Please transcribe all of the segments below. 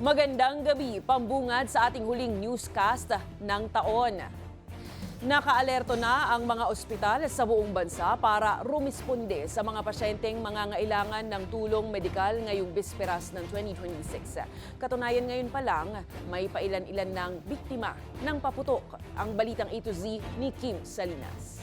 Magandang gabi, pambungad sa ating huling newscast ng taon. Nakaalerto na ang mga ospital sa buong bansa para rumisponde sa mga pasyenteng mangangailangan ng tulong medikal ngayong bisperas ng 2026. Katunayan ngayon pa lang, may pailan-ilan ng biktima ng paputok. Ang balitang A to Z ni Kim Salinas.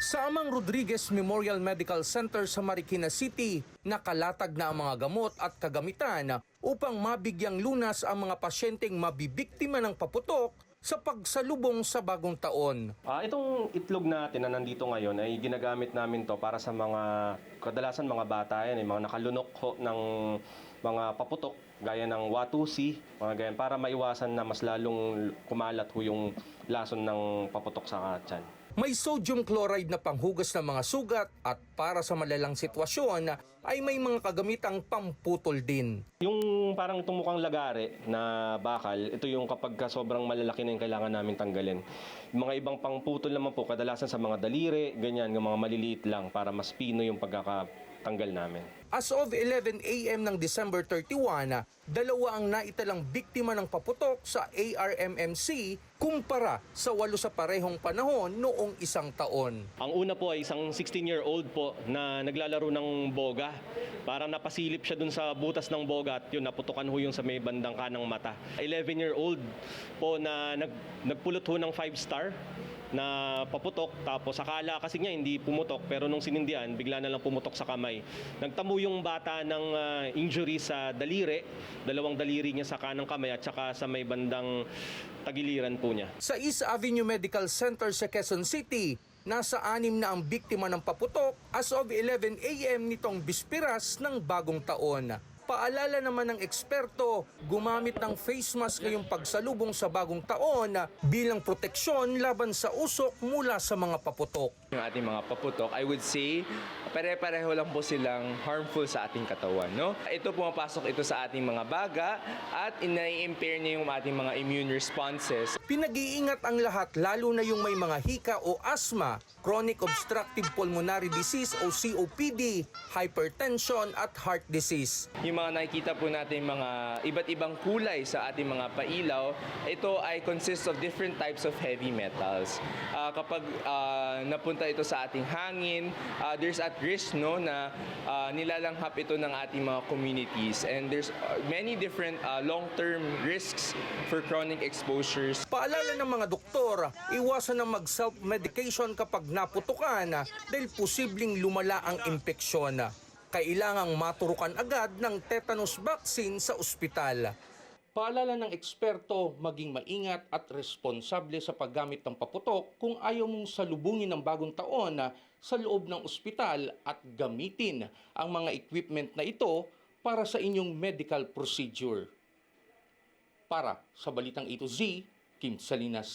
Sa Amang Rodriguez Memorial Medical Center sa Marikina City, nakalatag na ang mga gamot at kagamitan upang mabigyang lunas ang mga pasyenteng mabibiktima ng paputok sa pagsalubong sa bagong taon. Itong itlog natin na nandito ngayon ay ginagamit namin to para sa mga, kadalasan mga bata yan, mga nakalunok ho ng mga paputok, gaya ng watusi, mga ganyan, para maiwasan na mas lalong kumalat ho yung lason ng paputok sa tiyan. May sodium chloride na panghugas ng mga sugat at para sa malalang sitwasyon ay may mga kagamitang pamputol din. Yung parang itong mukhang lagare na bakal, ito yung kapag sobrang malalaki na yung kailangan namin tanggalin. Yung mga ibang pangputol naman po, kadalasan sa mga daliri, ganyan, yung mga maliliit lang para mas pino yung pagkakatanggal namin. As of 11 a.m. ng December 31, dalawa ang naitalang biktima ng paputok sa ARMMC kumpara sa 8 sa parehong panahon noong isang taon. Ang una po ay isang 16-year-old po na naglalaro ng boga. Parang napasilip siya dun sa butas ng boga at yun, naputukan ho yung sa may bandang kanang mata. 11-year-old po na nagpulot ho ng 5-star na paputok, tapos akala kasi niya hindi pumutok, pero nung sinindihan, bigla na lang pumutok sa kamay. Nagtamo yung bata ng injury sa daliri, dalawang daliri niya sa kanang kamay at saka sa may bandang tagiliran po niya. Sa East Avenue Medical Center sa Quezon City, nasa 6 na ang biktima ng paputok as of 11 a.m. nitong bispiras ng bagong taon. Paalala naman ng eksperto, gumamit ng face mask ngayong pagsalubong sa bagong taon bilang proteksyon laban sa usok mula sa mga paputok. Yung ating mga paputok, I would say, pare-pareho lang po silang harmful sa ating katawan. No? Ito pumapasok ito sa ating mga baga at ina-impair niya yung ating mga immune responses. Pinag-iingat ang lahat lalo na yung may mga hika o asthma, chronic obstructive pulmonary disease o COPD, hypertension at heart disease. Yung mga nakikita po natin mga iba't ibang kulay sa ating mga pailaw, ito ay consists of different types of heavy metals. Kapag napunta ito sa ating hangin, there's at risk no na nilalanghap ito ng ating mga communities, and there's many different long-term risks for chronic exposures. Paalala ng mga doktor, iwasan na mag-self-medication kapag naputukan dahil posibleng lumala ang impeksyon. Kailangang maturukan agad ng tetanus vaccine sa ospital. Paalala ng eksperto, maging maingat at responsable sa paggamit ng paputok kung ayaw mong salubungin ng bagong taon sa loob ng ospital at gamitin ang mga equipment na ito para sa inyong medical procedure. Para sa Balitang A to Z, Kim Salinas.